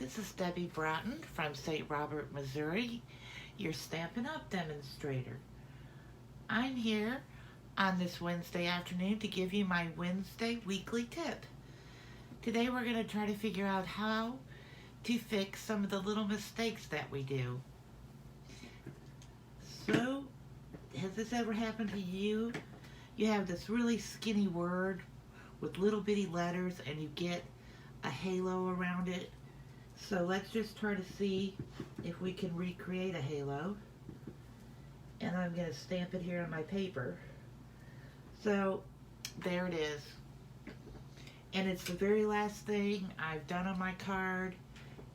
This is Debbie Broughton from St. Robert, Missouri, your Stampin' Up! Demonstrator. I'm here on this Wednesday afternoon to give you my Wednesday weekly tip. Today we're going to try to figure out how to fix some of the little mistakes that we do. So, has this ever happened to you? You have this really skinny word with little bitty letters and you get a halo around it. So let's just try to see if we can recreate a halo. And I'm going to stamp it here on my paper. So there it is. And it's the very last thing I've done on my card,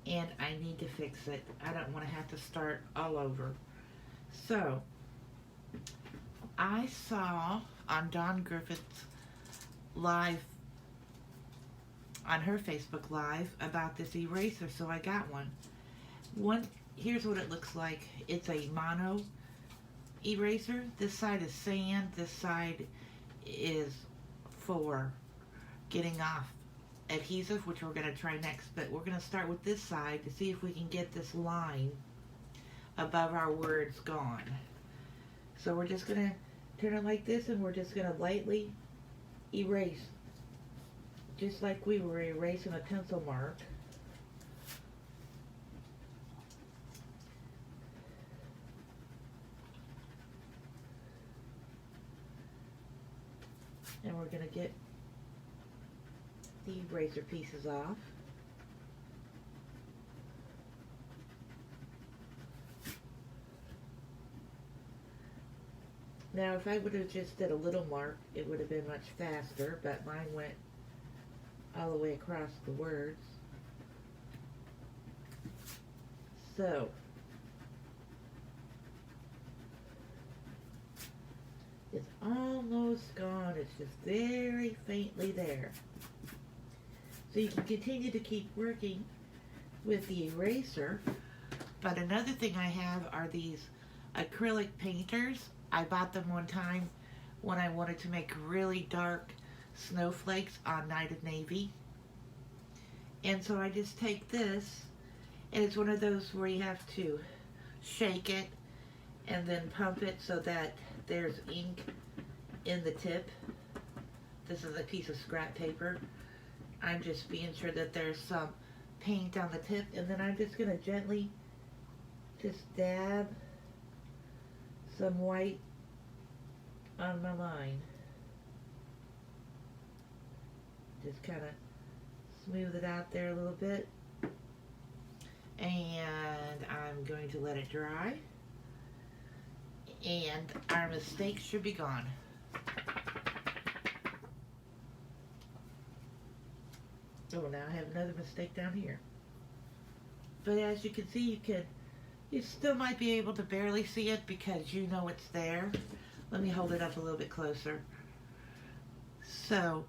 and I need to fix it. I don't want to have to start all over. So I saw on Dawn Griffith's live, on her Facebook Live, about this eraser, so I got one. Here's what it looks like. It's a mono eraser. This side is sand, this side is for getting off adhesive, which we're going to try next, but we're going to start with this side to see if we can get this line above our words gone. So we're just going to turn it like this, and we're just going to lightly erase, just like we were erasing a pencil mark. And we're going to get the eraser pieces off. Now if I would have just did a little mark, it would have been much faster, but mine went all the way across the words. So it's almost gone. It's just very faintly there. So you can continue to keep working with the eraser. But another thing I have are these acrylic painters. I bought them one time when I wanted to make really dark snowflakes on Night of Navy. And so I just take this, and it's one of those where you have to shake it and then pump it so that there's ink in the tip. This is a piece of scrap paper. I'm just being sure that there's some paint on the tip, and then I'm just going to gently just dab some white on my line. Just kind of smooth it out there a little bit. And I'm going to let it dry. And our mistakes should be gone. Oh, now I have another mistake down here. But as you can see, you still might be able to barely see it because you know it's there. Let me hold it up a little bit closer. So,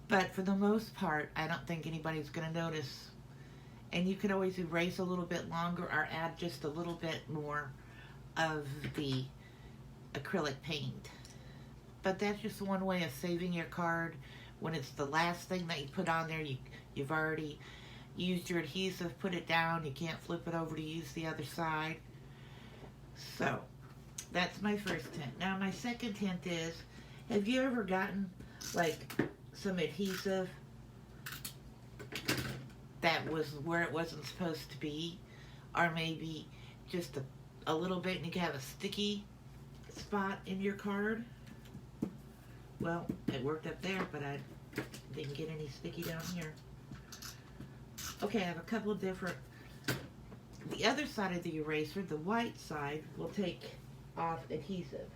but for the most part, I don't think anybody's going to notice. And you can always erase a little bit longer or add just a little bit more of the acrylic paint. But that's just one way of saving your card. When it's the last thing that you put on there, you've already used your adhesive, put it down, you can't flip it over to use the other side. So, that's my first hint. Now my second hint is, have you ever gotten like some adhesive that was where it wasn't supposed to be, or maybe just a little bit and you have a sticky spot in your card? Well, it worked up there, but I didn't get any sticky down here. Okay, I have a couple of different, the other side of the eraser, the white side, will take off adhesive.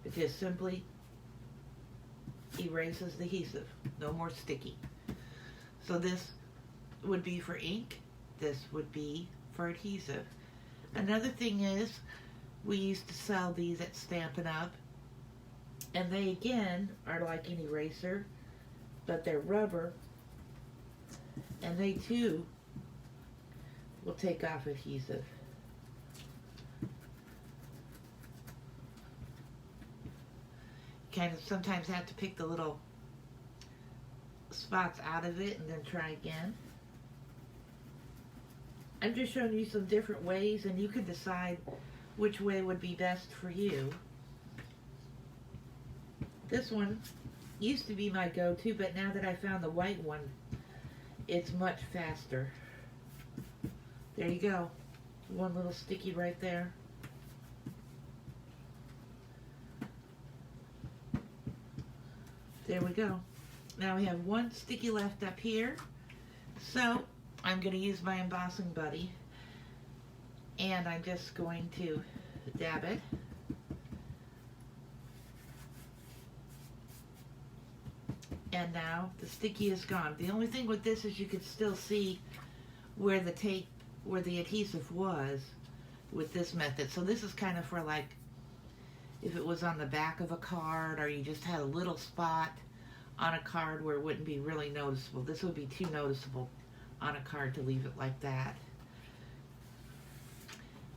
It just simply erases the adhesive. No more sticky. So this would be for ink. This would be for adhesive. Another thing is, we used to sell these at Stampin' Up! And they again are like an eraser, but they're rubber, and they too will take off adhesive. kind of sometimes have to pick the little spots out of it and then try again. I'm just showing you some different ways, and you can decide which way would be best for you. This one used to be my go-to, but now that I found the white one, it's much faster. There you go. One little sticky right there. There we go. Now we have one sticky left up here. So I'm going to use my embossing buddy, and I'm just going to dab it. And now the sticky is gone. The only thing with this is you can still see where the tape, where the adhesive was with this method. So this is kind of for like if it was on the back of a card, or you just had a little spot on a card where it wouldn't be really noticeable. This would be too noticeable on a card to leave it like that.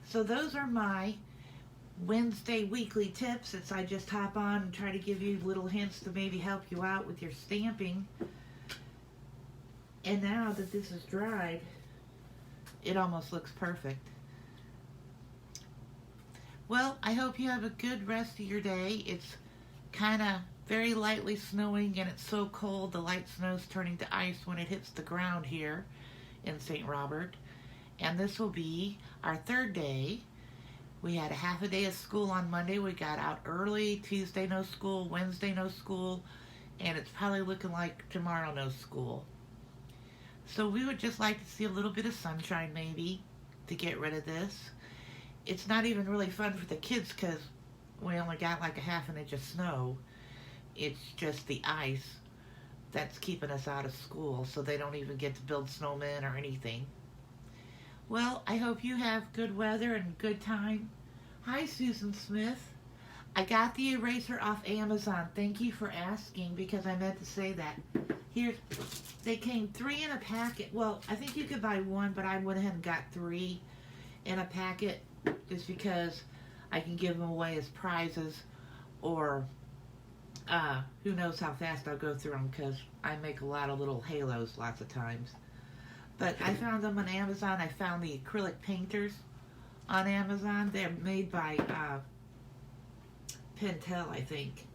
So those are my Wednesday weekly tips. It's I just hop on and try to give you little hints to maybe help you out with your stamping. And now that this is dried, it almost looks perfect. Well, I hope you have a good rest of your day. It's kind of very lightly snowing, and it's so cold the light snow's turning to ice when it hits the ground here in St. Robert. And this will be our third day. We had a half a day of school on Monday. We got out early. Tuesday no school, Wednesday no school, and it's probably looking like tomorrow no school. So we would just like to see a little bit of sunshine maybe to get rid of this. It's not even really fun for the kids because we only got like a half an inch of snow. It's just the ice that's keeping us out of school, so they don't even get to build snowmen or anything. Well, I hope you have good weather and good time. Hi, Susan Smith. I got the eraser off Amazon. Thank you for asking, because I meant to say that. Here, they came 3 in a packet. Well, I think you could buy 1, but I went ahead and got 3 in a packet just because I can give them away as prizes, or who knows how fast I'll go through them, because I make a lot of little halos lots of times. But I found them on Amazon. I found the acrylic painters on Amazon. They're made by Pentel, I think.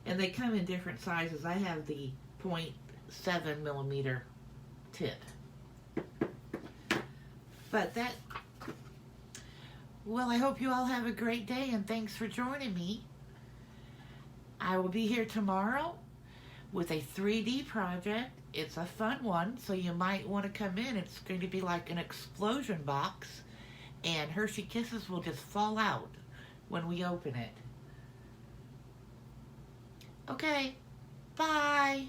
And they come in different sizes. I have the 0.7 millimeter tip. But that, well, I hope you all have a great day, and thanks for joining me. I will be here tomorrow with a 3D project. It's a fun one, so you might want to come in. It's going to be like an explosion box, and Hershey Kisses will just fall out when we open it. Okay, bye.